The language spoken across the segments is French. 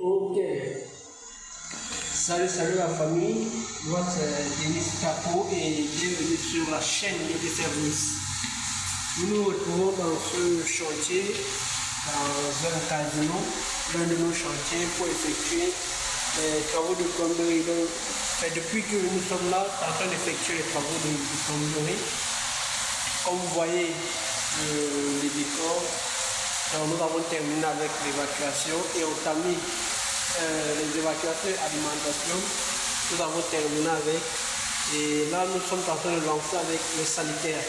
Ok. Salut la famille. Moi c'est Denis Capo et bienvenue sur la chaîne de service. Nous nous retrouvons dans ce chantier, dans un casino, l'un de nos chantiers pour effectuer les travaux de plomberie. Depuis que nous sommes là, en train d'effectuer les travaux de plomberie, comme vous voyez les décors, donc nous avons terminé avec l'évacuation et on a mis les évacuations et alimentation. Nous avons terminé avec et là nous sommes en train de lancer avec les sanitaires.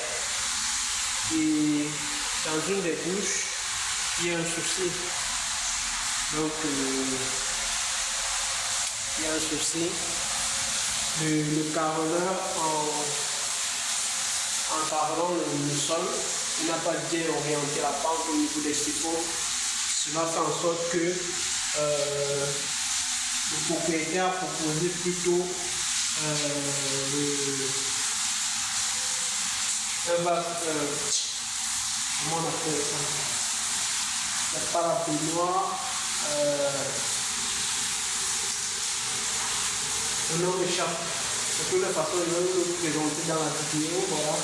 Et dans une des douches, il y a un souci. Donc il y a un souci. Le carreleur en carrelant le sol, il n'a pas bien orienté la pente au niveau des siphons. Cela fait en sorte que le propriétaire proposait plutôt un vase, comment on appelle ça, la parapeignoir, un nom échappe. De toute façon, je vais vous présenter dans la vidéo, voilà.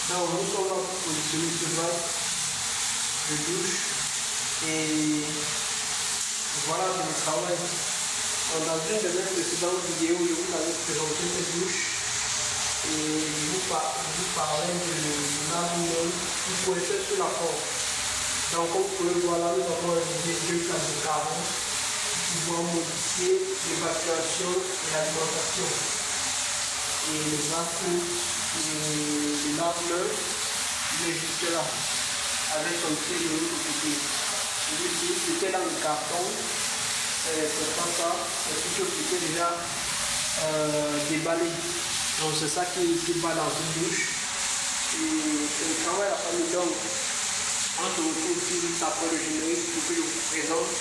Donc nous sommes là pour positionner ce vase de douche et voilà le travail. Dans une de mes précédentes vidéos, je vous avais présenté cette douche et je vous parlais de l'aluminium qui pouvait être sur la porte. Donc comme vous pouvez voir là, nous avons réalisé deux places de carreaux qui vont modifier l'évacuation et l'alimentation. Et le vase de lave-neuve, il est juste là, avec son pied de l'autre côté. Celui-ci, c'était dans le carton. C'est pas ça, c'est plutôt qui était déjà déballé. Donc c'est ça qui va dans une douche. Et c'est le travail à la famille. Donc on se retrouve ici après le générique pour que je vous présente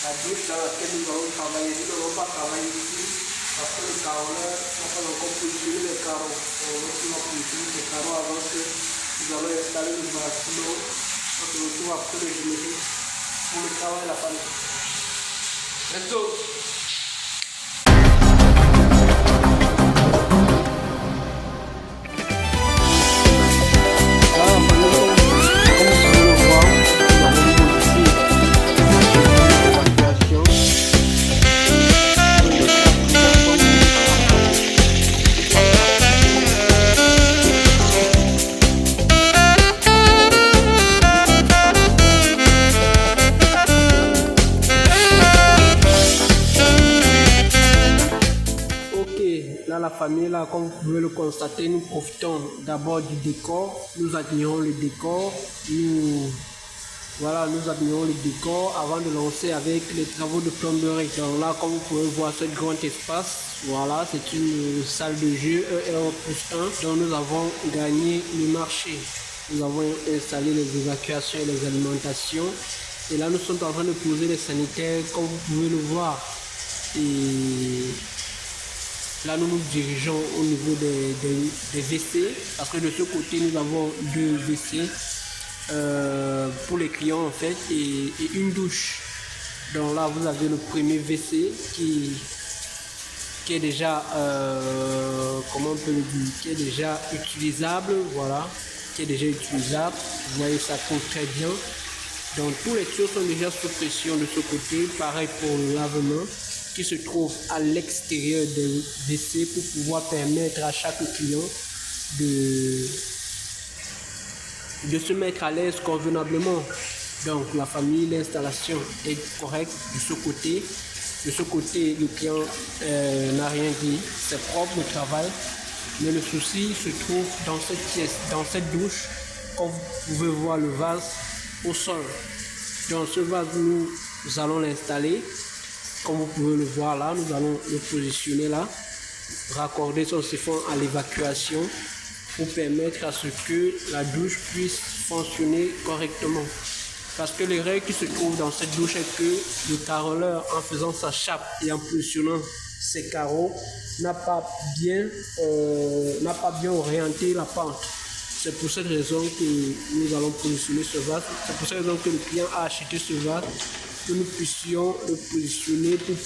la douche dans laquelle nous allons travailler. Nous n'allons pas travailler ici parce que le carreleur n'a pas encore positionné les carreaux. On va positionner les carreaux avant que nous allons installer le bâtiment. On se retrouve après le générique pour le travail à la famille. Let's go! Là, la famille, là, comme vous pouvez le constater, nous profitons d'abord du décor. Nous admirons le décor. Nous admirons le décor avant de lancer avec les travaux de plomberie. Donc là, comme vous pouvez voir ce grand espace, voilà, c'est une salle de jeu ER+1 dont nous avons gagné le marché. Nous avons installé les évacuations et les alimentations. Et là, nous sommes en train de poser les sanitaires, comme vous pouvez le voir. Et là, nous nous dirigeons au niveau des WC, parce que de ce côté, nous avons deux WC pour les clients en fait, et une douche. Donc là, vous avez le premier WC qui est déjà, comment on peut le dire, qui est déjà utilisable, voilà, qui est déjà utilisable. Vous voyez, ça coule très bien. Donc tous les tuyaux sont déjà sous pression de ce côté. Pareil pour le lavement qui se trouve à l'extérieur des WC pour pouvoir permettre à chaque client de se mettre à l'aise convenablement. Donc la famille, l'installation est correcte de ce côté. De ce côté, le client n'a rien dit, c'est propre le travail. Mais le souci se trouve dans cette pièce, dans cette douche. Comme vous pouvez voir le vase au sol. Dans ce vase, nous allons l'installer. Comme vous pouvez le voir là, nous allons le positionner là, raccorder son siphon à l'évacuation pour permettre à ce que la douche puisse fonctionner correctement. Parce que l'erreur qui se trouve dans cette douche est que le carreleur, en faisant sa chape et en positionnant ses carreaux, n'a pas bien orienté la pente. C'est pour cette raison que nous allons positionner ce vase. C'est pour cette raison que le client a acheté ce vase que nous puissions le positionner pour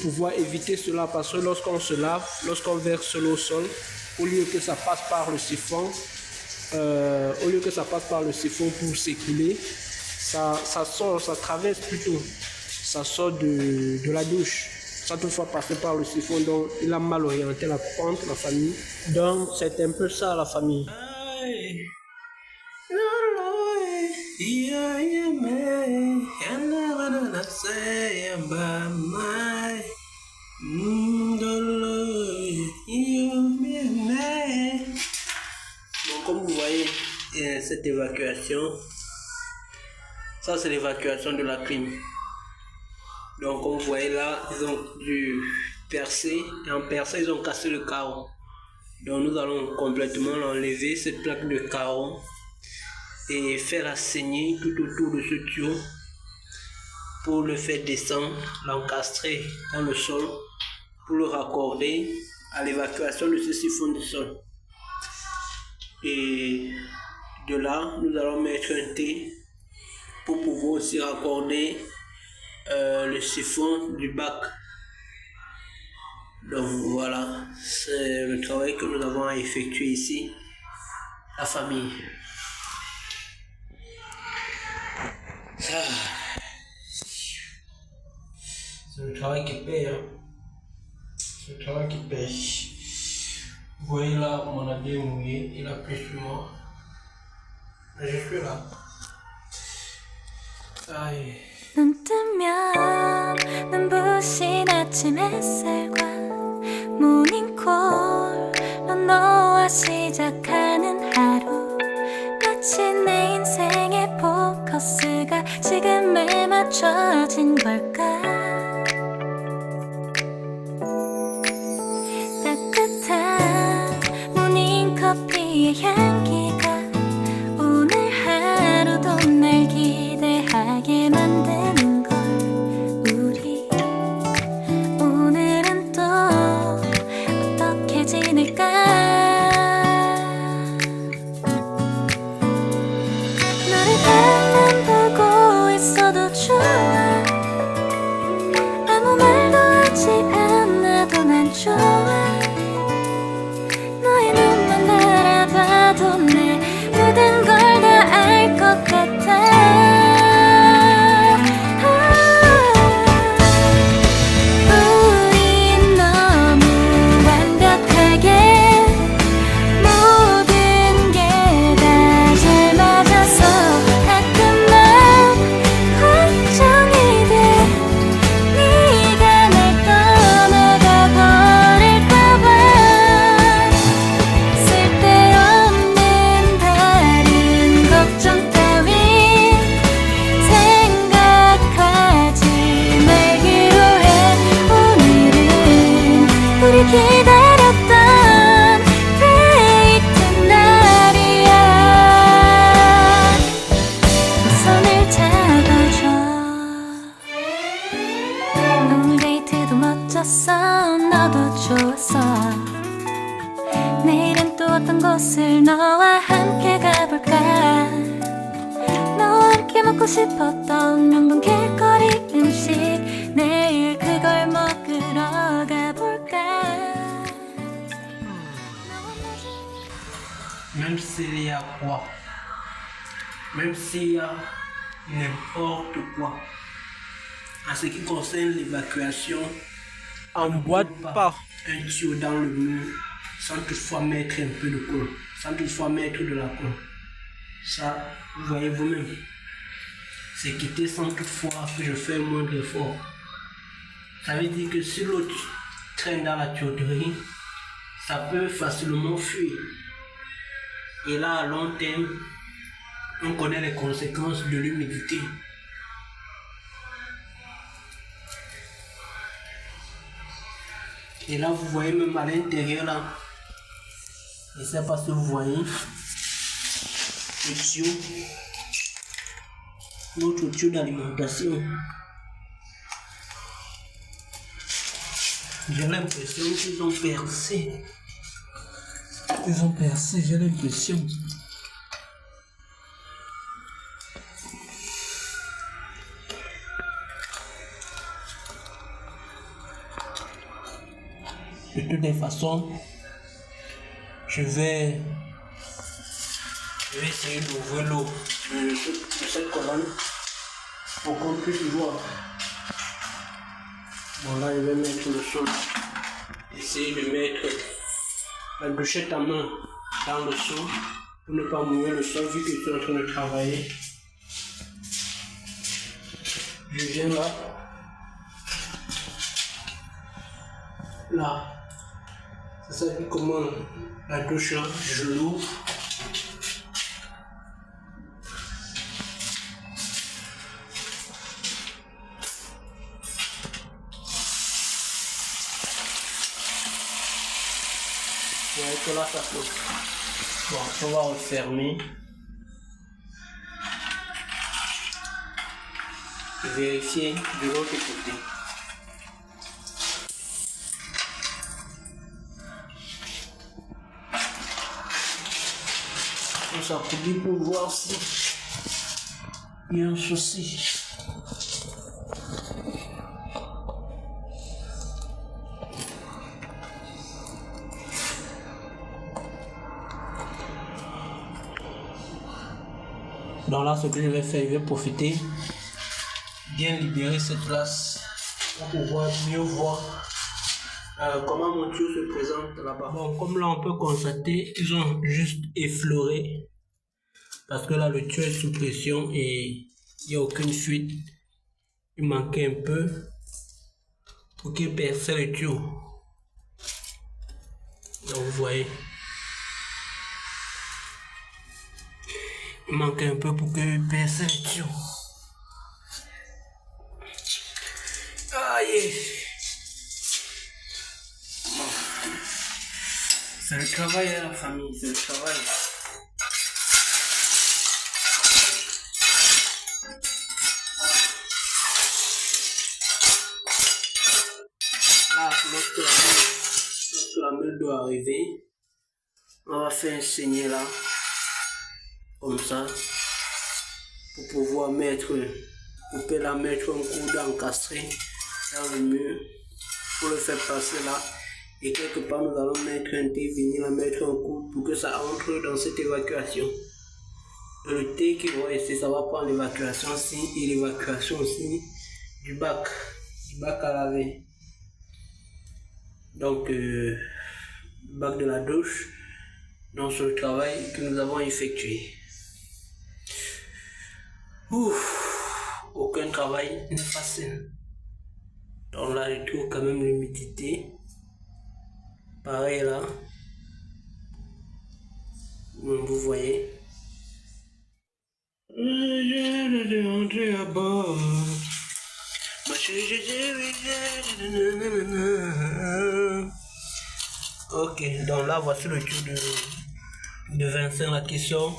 pouvoir éviter cela, parce que lorsqu'on se lave, lorsqu'on verse l'eau au sol, au lieu que ça passe par le siphon, pour s'écouler, ça sort, ça traverse plutôt, ça sort de la douche, sans toutefois passer par le siphon. Donc il a mal orienté la pente, la famille. Donc c'est un peu ça la famille. Donc comme vous voyez cette évacuation, ça c'est l'évacuation de la clim. Donc comme vous voyez là, ils ont dû percer, et en perçant ils ont cassé le carreau. Donc nous allons complètement enlever cette plaque de carreau et faire la saignée tout autour de ce tuyau pour le faire descendre, l'encastrer dans le sol pour le raccorder à l'évacuation de ce siphon du sol. Et de là, nous allons mettre un T pour pouvoir aussi raccorder le siphon du bac. Donc voilà, c'est le travail que nous avons à effectuer ici, la famille. C'est le travail qui paye, hein. C'est le travail qui paye. Vous voyez là, mon habit est mouillé, il a plu sur moi. Mais je suis là. Aïe. 눈 뜨면 눈부신 아침 햇살과 모닝콜로 너와 시작하는 하루, 마치 내 인생의 포커스가 지금에 맞춰진 걸까. 따뜻한 모닝커피의 향기가 오늘 하루도 날 기대하게 만드는 걸. 우리 오늘은 또 어떻게 지낼까. 너를 가만 보고 있어도 좋아. 아무 말도 하지 않아도 난 좋아. 너의 눈만 바라봐도 내 모든 걸 다 알 것 같아. 우린 너무 완벽하게 모든 게 다 잘 맞아서 가끔 난 걱정이 돼. 네가 날 떠나가 버릴까봐. 쓸데없는 다른 걱정 따윈 생각하지 말기로 해. 오늘은 우리 기다렸던 데이트 날이야. 손을 잡아줘. 오늘 데이트도 멋졌어. 너도 좋았어. 내일은 또 어떤 곳을 너와 함께 가볼까. 너와 함께 먹고 싶었던 명동 길거리 음식, 내일 그걸 먹으러 가볼까. Même s'il y a quoi, même s'il y a n'importe quoi, en ce qui concerne l'évacuation, on ne boite pas un tuyau dans le mur sans toutefois mettre un peu de colle, sans toutefois mettre de la colle. Ça, vous voyez vous-même. C'est quitter sans toutefois que je fais un moindre effort. Ça veut dire que si l'autre traîne dans la tuyauterie, ça peut facilement fuir. Et là, à long terme, on connaît les conséquences de l'humidité. Et là, vous voyez même à l'intérieur, là, je ne sais pas si vous voyez, le tuyau, notre tuyau d'alimentation. J'ai l'impression qu'ils ont percé. Ils ont percé, j'ai l'impression. De toutes les façons, je vais essayer d'ouvrir l'eau de cette colonne pour qu'on puisse voir. Bon, là, je vais mettre le sol. Essayer de mettre la douchette à main dans le sol pour ne pas mouiller le sol vu que je suis en train de travailler. Je viens là. Là. C'est ça qui commande la douche là. Je l'ouvre. Vous voyez que là ça flotte. Bon, on va refermer. Vérifier de l'autre côté. On s'appuie pour voir si il y a un souci. Donc là, ce que je vais faire, je vais profiter, bien libérer cette place pour pouvoir mieux voir comment mon tuyau se présente là-bas. Bon, comme là on peut constater, ils ont juste effleuré parce que là le tuyau est sous pression et il n'y a aucune fuite. Il manquait un peu pour qu'il perce le tuyau. Donc vous voyez. Il manque un peu pour que perce le tuyau. Aïe! C'est le travail à la famille, c'est le travail. Là, lorsque la meule doit arriver, on va faire un saignée là. Comme ça, pour pouvoir couper la mettre un coude encastré dans le mur, pour le faire passer là, et quelque part nous allons mettre un thé, venir la mettre un coude pour que ça entre dans cette évacuation. Le thé qui va rester, ça va prendre l'évacuation aussi, et l'évacuation aussi du bac à laver. Donc, le bac de la douche, dans ce travail que nous avons effectué. Ouf, aucun travail n'est facile. Donc là, je trouve quand même l'humidité. Pareil là. Vous voyez. Je rentrer à bord. Ok, donc là, voici le tuyau de Vincent, la question.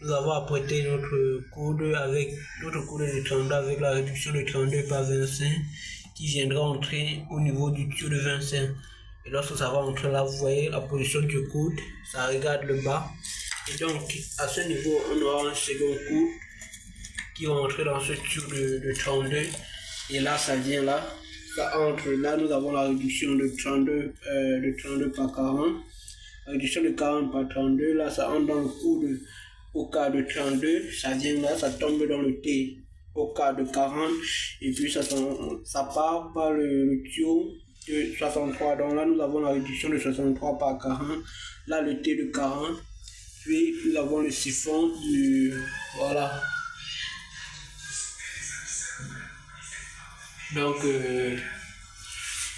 Nous avons apprêté notre coude de 32 avec la réduction de 32 par 25 qui viendra entrer au niveau du tuyau de 25. Et lorsque ça va entrer là, vous voyez la position du coude, ça regarde le bas. Et donc à ce niveau, on aura un second coude qui va entrer dans ce tuyau de 32. Et là, ça vient là, ça entre. Là, nous avons la réduction de 32 par 40. La réduction de 40 par 32, là, ça entre dans le coude. Au cas de 32, ça vient là, ça tombe dans le T au cas de 40, et puis ça part par le tuyau de 63. Donc là, nous avons la réduction de 63 par 40, là le T de 40, puis nous avons le siphon du... Voilà. Donc,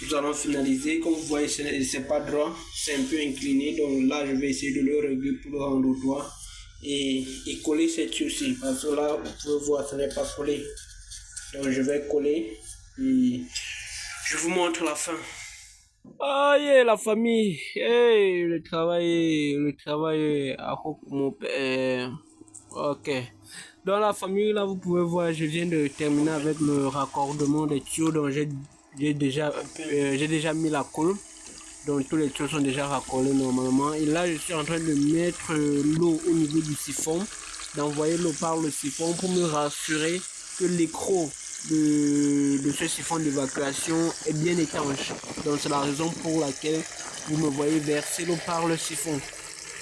nous allons finaliser. Comme vous voyez, c'est pas droit, c'est un peu incliné, donc là, je vais essayer de le régler pour le rendre droit. Et coller cette tuyau aussi, parce que là vous pouvez voir, ce n'est pas collé. Donc je vais coller et je vous montre la fin. Ah yeah, la famille, hey, le travail à mon père. Ok, dans la famille là vous pouvez voir, je viens de terminer avec le raccordement des tuyaux. Donc j'ai déjà mis la colle. Donc tous les tuyaux sont déjà raccolés normalement. Et là je suis en train de mettre l'eau au niveau du siphon, d'envoyer l'eau par le siphon pour me rassurer que l'écrou de ce siphon d'évacuation est bien étanche. Donc c'est la raison pour laquelle vous me voyez verser l'eau par le siphon.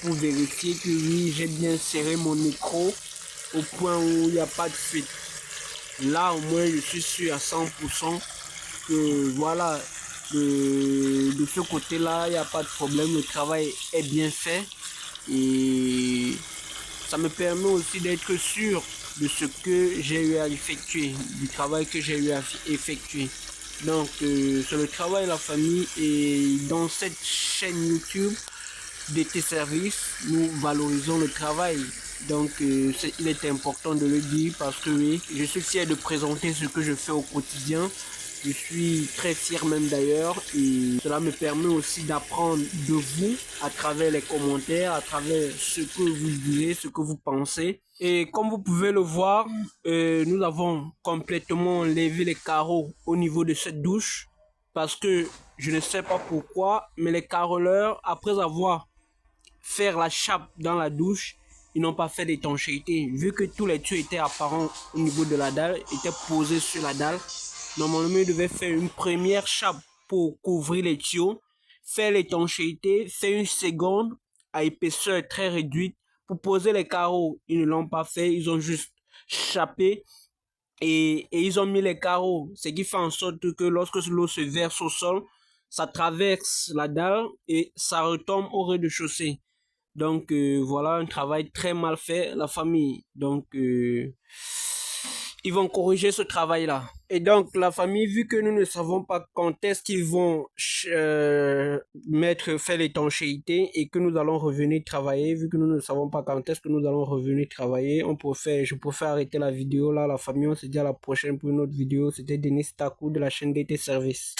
Pour vérifier que oui, j'ai bien serré mon micro au point où il n'y a pas de fuite. Là au moins je suis sûr à 100% que voilà, de ce côté là il n'y a pas de problème, le travail est bien fait et ça me permet aussi d'être sûr de ce que j'ai eu à effectuer, du travail que j'ai eu à effectuer. Donc c'est le travail la famille, et dans cette chaîne YouTube DT Service, nous valorisons le travail. Donc il est important de le dire parce que oui, je suis fier de présenter ce que je fais au quotidien. Je suis très fier même d'ailleurs, et cela me permet aussi d'apprendre de vous à travers les commentaires, à travers ce que vous direz, ce que vous pensez. Et comme vous pouvez le voir, nous avons complètement levé les carreaux au niveau de cette douche parce que je ne sais pas pourquoi, mais les carreleurs, après avoir fait la chape dans la douche, ils n'ont pas fait d'étanchéité. Vu que tous les tuyaux étaient apparents au niveau de la dalle, étaient posés sur la dalle, normalement ils devaient faire une première chape pour couvrir les tuyaux, faire l'étanchéité, faire une seconde à épaisseur très réduite pour poser les carreaux. Ils ne l'ont pas fait, ils ont juste chapé et ils ont mis les carreaux, ce qui fait en sorte que lorsque l'eau se verse au sol, ça traverse la dalle et ça retombe au rez-de-chaussée. Donc voilà un travail très mal fait, la famille. Donc ils vont corriger ce travail là. Et donc la famille, vu que nous ne savons pas quand est-ce qu'ils vont faire l'étanchéité et que nous allons revenir travailler, vu que nous ne savons pas quand est-ce que nous allons revenir travailler, je préfère arrêter la vidéo là. La famille, on se dit à la prochaine pour une autre vidéo. C'était Denis Taku de la chaîne DT Service.